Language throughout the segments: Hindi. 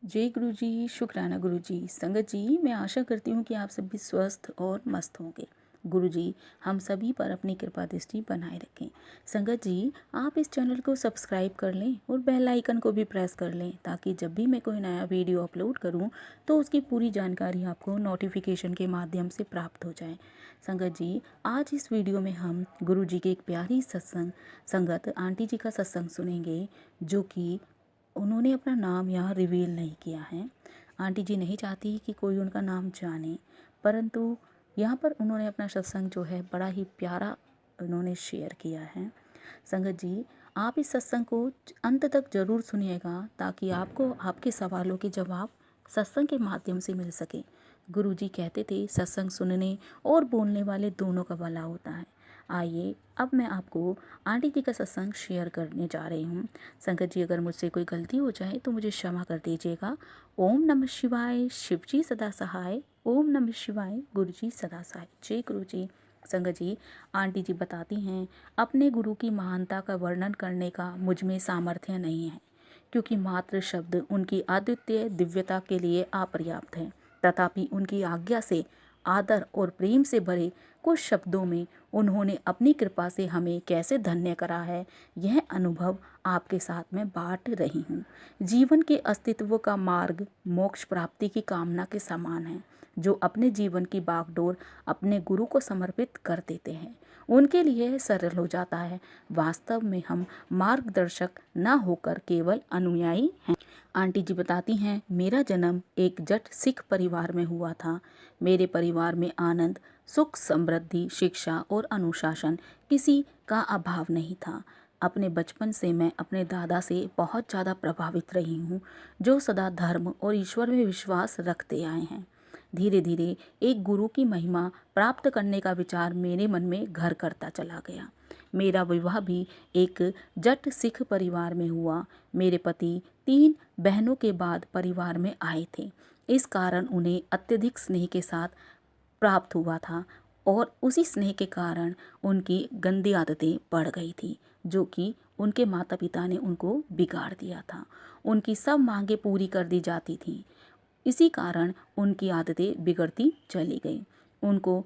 जय गुरु जी, शुक्राना गुरु जी। संगत जी, मैं आशा करती हूँ कि आप सभी स्वस्थ और मस्त होंगे। गुरु जी हम सभी पर अपनी कृपा दृष्टि बनाए रखें। संगत जी, आप इस चैनल को सब्सक्राइब कर लें और बेल आइकन को भी प्रेस कर लें ताकि जब भी मैं कोई नया वीडियो अपलोड करूँ तो उसकी पूरी जानकारी आपको नोटिफिकेशन के माध्यम से प्राप्त हो जाए। संगत जी, आज इस वीडियो में हम गुरु जी की एक प्यारी सत्संग संगत आंटी जी का सत्संग सुनेंगे, जो कि उन्होंने अपना नाम यहाँ रिवील नहीं किया है। आंटी जी नहीं चाहती कि कोई उनका नाम जाने, परंतु यहाँ पर उन्होंने अपना सत्संग जो है बड़ा ही प्यारा उन्होंने शेयर किया है। संगत जी, आप इस सत्संग को अंत तक जरूर सुनिएगा ताकि आपको आपके सवालों के जवाब सत्संग के माध्यम से मिल सके। गुरु जी कहते थे सत्संग सुनने और बोलने वाले दोनों का भला होता है। आइए अब मैं आपको आंटी जी का सत्संग शेयर करने जा रही हूँ। संगत जी, अगर मुझसे कोई गलती हो जाए तो मुझे क्षमा कर दीजिएगा। ओम नमः शिवाय, शिव जी सदा सहाय। ओम नमः शिवाय, गुरु जी सदा सहाय। जय गुरु जी। संगत जी, आंटी जी बताती हैं अपने गुरु की महानता का वर्णन करने का मुझ में सामर्थ्य नहीं है, क्योंकि मात्र शब्द उनकी अद्वितीय दिव्यता के लिए अपर्याप्त है। तथापि उनकी आज्ञा से आदर और प्रेम से भरे कुछ शब्दों में उन्होंने अपनी कृपा से हमें कैसे धन्य करा है, यह अनुभव आपके साथ में बांट रही हूँ। जीवन के अस्तित्व का मार्ग मोक्ष प्राप्ति की कामना के समान है। जो अपने जीवन की बागडोर अपने गुरु को समर्पित कर देते हैं, उनके लिए सरल हो जाता है। वास्तव में हम मार्गदर्शक न होकर केवल अनुयायी हैं। आंटी जी बताती हैं, मेरा जन्म एक जट सिख परिवार में हुआ था। मेरे परिवार में आनंद, सुख, समृद्धि, शिक्षा और अनुशासन किसी का अभाव नहीं था। अपने बचपन से मैं अपने दादा से बहुत ज़्यादा प्रभावित रही हूँ, जो सदा धर्म और ईश्वर में विश्वास रखते आए हैं। धीरे धीरे एक गुरु की महिमा प्राप्त करने का विचार मेरे मन में घर करता चला गया। मेरा विवाह भी एक जट सिख परिवार में हुआ। मेरे पति 3 बहनों के बाद परिवार में आए थे। इस कारण उन्हें अत्यधिक स्नेह के साथ प्राप्त हुआ था और उसी स्नेह के कारण उनकी गंदी आदतें बढ़ गई थी, जो कि उनके माता पिता ने उनको बिगाड़ दिया था। उनकी सब मांगें पूरी कर दी जाती थीं। इसी कारण उनकी आदतें बिगड़ती चली गई। उनको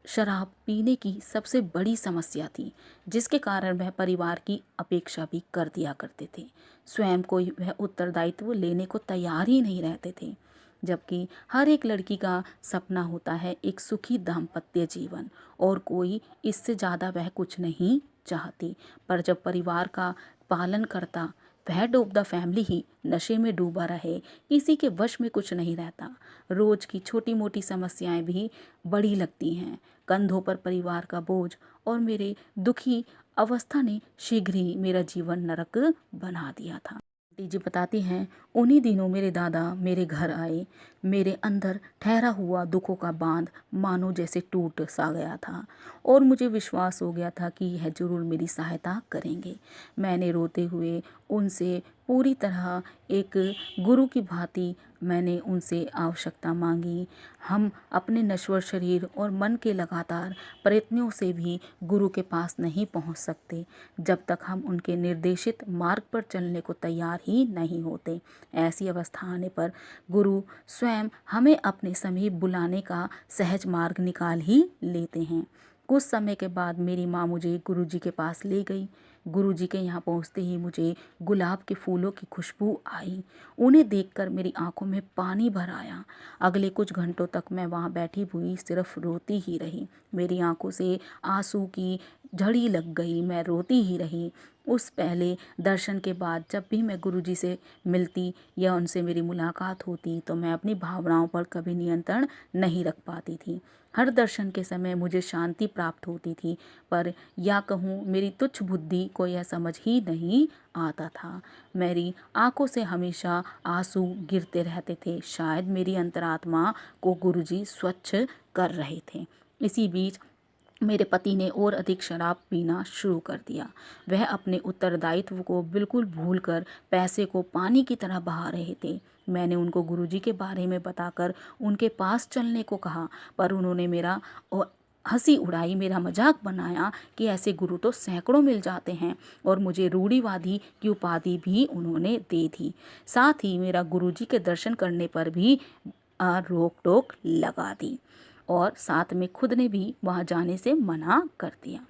शराब पीने की सबसे बड़ी समस्या थी, जिसके कारण वह परिवार की अपेक्षा भी कर दिया करते थे। स्वयं कोई वह उत्तरदायित्व लेने को तैयार ही नहीं रहते थे, जबकि हर एक लड़की का सपना होता है एक सुखी दाम्पत्य जीवन, और कोई इससे ज़्यादा वह कुछ नहीं चाहती। पर जब परिवार का पालन करता वह डूब द फैमिली ही नशे में डूबा रहे, किसी के वश में कुछ नहीं रहता। रोज की छोटी मोटी समस्याएं भी बड़ी लगती हैं। कंधों पर परिवार का बोझ और मेरे दुखी अवस्था ने शीघ्र ही मेरा जीवन नरक बना दिया था। आंटी जी बताती हैं, उन्हीं दिनों मेरे दादा मेरे घर आए। मेरे अंदर ठहरा हुआ दुखों का बांध मानो जैसे टूट सा गया था और मुझे विश्वास हो गया था कि यह जरूर मेरी सहायता करेंगे। मैंने रोते हुए उनसे पूरी तरह एक गुरु की भांति मैंने उनसे आवश्यकता मांगी। हम अपने नश्वर शरीर और मन के लगातार प्रयत्नों से भी गुरु के पास नहीं पहुंच सकते, जब तक हम उनके निर्देशित मार्ग पर चलने को तैयार ही नहीं होते। ऐसी अवस्था आने पर गुरु स्वयं हमें अपने समीप बुलाने का सहज मार्ग निकाल ही लेते हैं। कुछ समय के बाद मेरी माँ मुझे गुरुजी के पास ले गई। गुरुजी के यहाँ पहुँचते ही मुझे गुलाब के फूलों की खुशबू आई। उन्हें देखकर मेरी आंखों में पानी भर आया। अगले कुछ घंटों तक मैं वहाँ बैठी हुई सिर्फ रोती ही रही। मेरी आंखों से आंसू की झड़ी लग गई, मैं रोती ही रही। उस पहले दर्शन के बाद जब भी मैं गुरुजी से मिलती या उनसे मेरी मुलाकात होती तो मैं अपनी भावनाओं पर कभी नियंत्रण नहीं रख पाती थी। हर दर्शन के समय मुझे शांति प्राप्त होती थी, पर या कहूँ मेरी तुच्छ बुद्धि को यह समझ ही नहीं आता था। मेरी आंखों से हमेशा आंसू गिरते रहते थे। शायद मेरी अंतरात्मा को गुरुजी स्वच्छ कर रहे थे। इसी बीच मेरे पति ने और अधिक शराब पीना शुरू कर दिया। वह अपने उत्तरदायित्व को बिल्कुल भूलकर पैसे को पानी की तरह बहा रहे थे। मैंने उनको गुरुजी के बारे में बताकर उनके पास चलने को कहा, पर उन्होंने मेरा और हंसी उड़ाई, मेरा मजाक बनाया कि ऐसे गुरु तो सैकड़ों मिल जाते हैं, और मुझे रूढ़िवादी की उपाधि भी उन्होंने दे दी। साथ ही मेरा गुरुजी के दर्शन करने पर भी रोक टोक लगा दी, और साथ में खुद ने भी वहां जाने से मना कर दिया।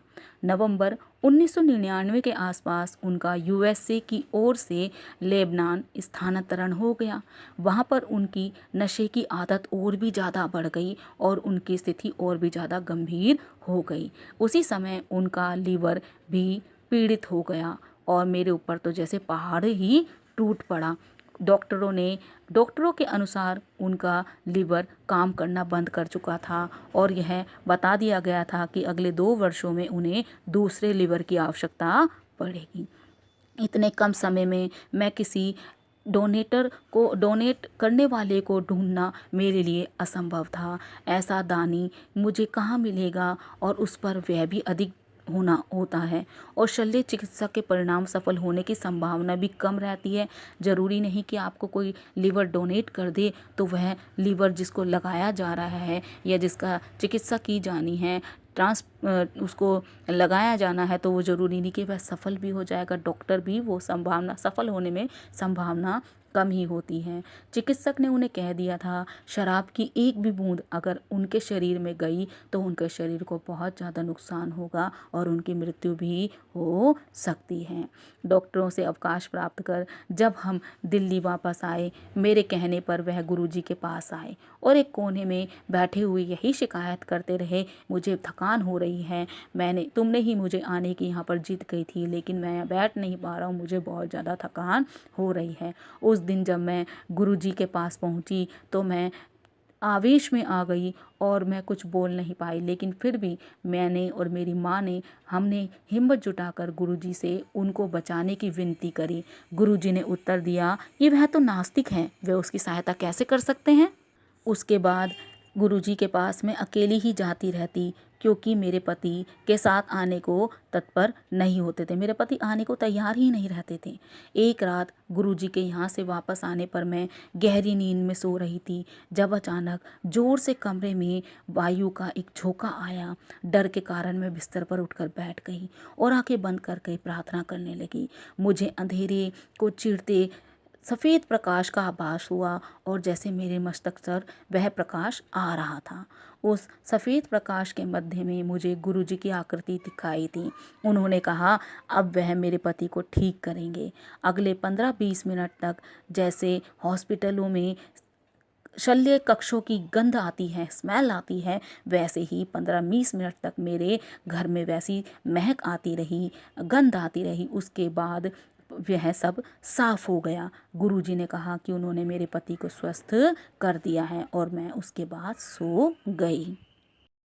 नवंबर 1999 के आसपास उनका यूएसए की ओर से लेबनान स्थानांतरण हो गया। वहां पर उनकी नशे की आदत और भी ज़्यादा बढ़ गई और उनकी स्थिति और भी ज़्यादा गंभीर हो गई। उसी समय उनका लीवर भी पीड़ित हो गया और मेरे ऊपर तो जैसे पहाड़ ही टूट पड़ा। डॉक्टरों के अनुसार उनका लीवर काम करना बंद कर चुका था और यह बता दिया गया था कि अगले 2 वर्षों में उन्हें दूसरे लीवर की आवश्यकता पड़ेगी। इतने कम समय में मैं किसी डोनेट करने वाले को ढूंढना मेरे लिए असंभव था। ऐसा दानी मुझे कहाँ मिलेगा, और उस पर व्यय भी अधिक होता है, और शल्य चिकित्सा के परिणाम सफल होने की संभावना भी कम रहती है। ज़रूरी नहीं कि आपको कोई लीवर डोनेट कर दे तो वह लीवर जिसको लगाया जा रहा है या जिसका चिकित्सा की जानी है, उसको लगाया जाना है, तो वो ज़रूरी नहीं कि वह सफल भी हो जाएगा। डॉक्टर भी वो संभावना सफल होने में संभावना कम ही होती है। चिकित्सक ने उन्हें कह दिया था, शराब की एक भी बूंद अगर उनके शरीर में गई तो उनके शरीर को बहुत ज़्यादा नुकसान होगा और उनकी मृत्यु भी हो सकती है। डॉक्टरों से अवकाश प्राप्त कर जब हम दिल्ली वापस आए, मेरे कहने पर वह गुरुजी के पास आए और एक कोने में बैठे हुए यही शिकायत करते रहे, मुझे थकान हो रही है, तुमने ही मुझे आने की यहाँ पर जिद कही थी, लेकिन मैं बैठ नहीं पा रहा हूँ, मुझे बहुत ज़्यादा थकान हो रही है। उस दिन जब मैं गुरुजी के पास पहुँची तो मैं आवेश में आ गई और मैं कुछ बोल नहीं पाई, लेकिन फिर भी मैंने और मेरी माँ ने हमने हिम्मत जुटाकर गुरुजी से उनको बचाने की विनती करी। गुरुजी ने उत्तर दिया, ये वह तो नास्तिक हैं, वे उसकी सहायता कैसे कर सकते हैं। उसके बाद गुरुजी के पास मैं अकेली ही जाती रहती, क्योंकि मेरे पति के साथ आने को तत्पर नहीं होते थे। मेरे पति आने को तैयार ही नहीं रहते थे। एक रात गुरुजी के यहाँ से वापस आने पर मैं गहरी नींद में सो रही थी, जब अचानक जोर से कमरे में वायु का एक झोंका आया। डर के कारण मैं बिस्तर पर उठकर बैठ गई और आंखें बंद करके प्रार्थना करने लगी। मुझे अंधेरे को चीरते सफ़ेद प्रकाश का आभास हुआ और जैसे मेरे मस्तक पर वह प्रकाश आ रहा था। उस सफ़ेद प्रकाश के मध्य में मुझे गुरुजी की आकृति दिखाई दी। उन्होंने कहा, अब वह मेरे पति को ठीक करेंगे। अगले 15-20 मिनट तक जैसे हॉस्पिटलों में शल्य कक्षों की गंध आती है, स्मेल आती है, वैसे ही 15-20 मिनट तक मेरे घर में वैसी महक आती रही, गंध आती रही। उसके बाद वह सब साफ हो गया। गुरुजी ने कहा कि उन्होंने मेरे पति को स्वस्थ कर दिया है और मैं उसके बाद सो गई।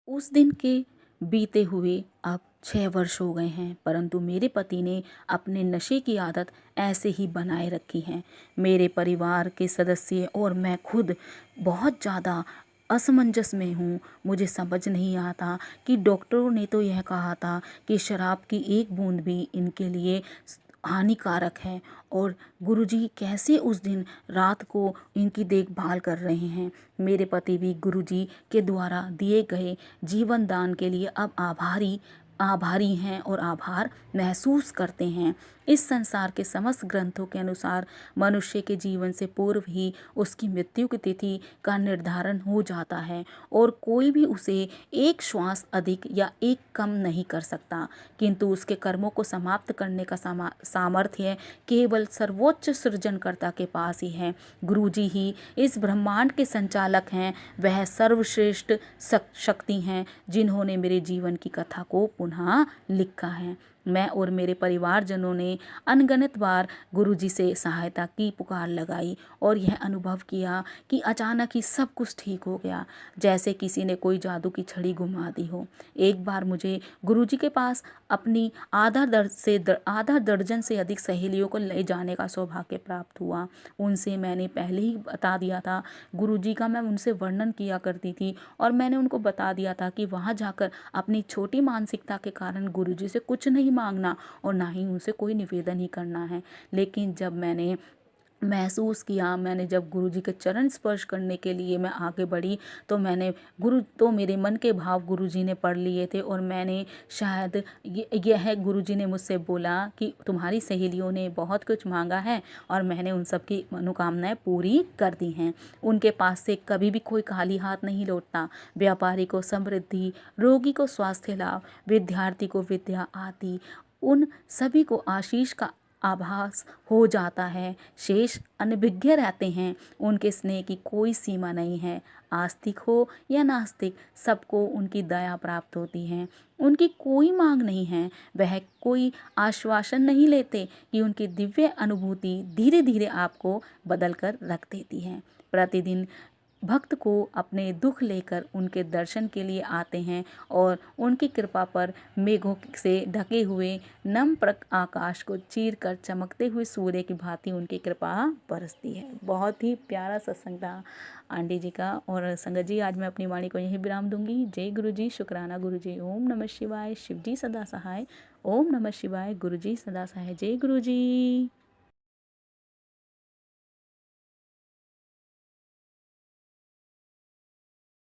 उस दिन के बीते हुए अब 6 वर्ष हो गए हैं, परंतु मेरे पति ने अपने नशे की आदत ऐसे ही बनाए रखी है। मेरे परिवार के सदस्य और मैं खुद बहुत ज़्यादा असमंजस में हूँ। मुझे समझ नहीं आता कि डॉक्टरों ने तो यह कहा था कि शराब की एक बूंद भी इनके लिए हानिकारक है, और गुरुजी कैसे उस दिन रात को इनकी देखभाल कर रहे हैं। मेरे पति भी गुरुजी के द्वारा दिए गए जीवन दान के लिए अब आभारी हैं और आभार महसूस करते हैं। इस संसार के समस्त ग्रंथों के अनुसार मनुष्य के जीवन से पूर्व ही उसकी मृत्यु की तिथि का निर्धारण हो जाता है और कोई भी उसे एक श्वास अधिक या एक कम नहीं कर सकता, किंतु उसके कर्मों को समाप्त करने का सामर्थ्य केवल सर्वोच्च सृजनकर्ता के पास ही है। गुरुजी ही इस ब्रह्मांड के संचालक हैं। वह सर्वश्रेष्ठ शक्ति हैं जिन्होंने मेरे जीवन की कथा को पुनः लिखा है। मैं और मेरे परिवारजनों ने अनगिनत बार गुरुजी से सहायता की पुकार लगाई और यह अनुभव किया कि अचानक ही सब कुछ ठीक हो गया, जैसे किसी ने कोई जादू की छड़ी घुमा दी हो। एक बार मुझे गुरुजी के पास अपनी आधा दर्जन से अधिक सहेलियों को ले जाने का सौभाग्य प्राप्त हुआ। उनसे मैंने पहले ही बता दिया था, गुरुजी का मैं उनसे वर्णन किया करती थी और मैंने उनको बता दिया था कि वहाँ जाकर अपनी छोटी मानसिकता के कारण गुरुजी से कुछ नहीं मांगना और ना ही उनसे कोई निवेदन ही करना है। लेकिन जब मैंने महसूस किया। मैंने जब गुरुजी के चरण स्पर्श करने के लिए मैं आगे बढ़ी, तो मेरे मन के भाव गुरुजी ने पढ़ लिए थे, और मैंने शायद यह गुरुजी ने मुझसे बोला कि तुम्हारी सहेलियों ने बहुत कुछ मांगा है और मैंने उन सब की मनोकामनाएं पूरी कर दी हैं। उनके पास से कभी भी कोई खाली हाथ नहीं लौटता। व्यापारी को समृद्धि, रोगी को स्वास्थ्य लाभ, विद्यार्थी को विद्या आदि, उन सभी को आशीष का आभास हो जाता है। शेष अनभिज्ञ रहते हैं। उनके स्नेह की कोई सीमा नहीं है। आस्तिक हो या नास्तिक, सबको उनकी दया प्राप्त होती है। उनकी कोई मांग नहीं है। वह कोई आश्वासन नहीं लेते कि उनकी दिव्य अनुभूति धीरे धीरे आपको बदल कर रख देती है। प्रतिदिन भक्त को अपने दुख लेकर उनके दर्शन के लिए आते हैं, और उनकी कृपा पर मेघों से ढके हुए नम आकाश को चीर कर चमकते हुए सूर्य की भांति उनकी कृपा बरसती है। बहुत ही प्यारा सत्संग था आंटी जी का। और संगत जी, आज मैं अपनी वाणी को यहीं विराम दूंगी। जय गुरु जी, शुक्राना गुरु जी। ओम नमः शिवाय। शिव जी सदा सहाय। ओम नमः शिवाय। गुरु जी सदा सहाय। जय गुरु जी।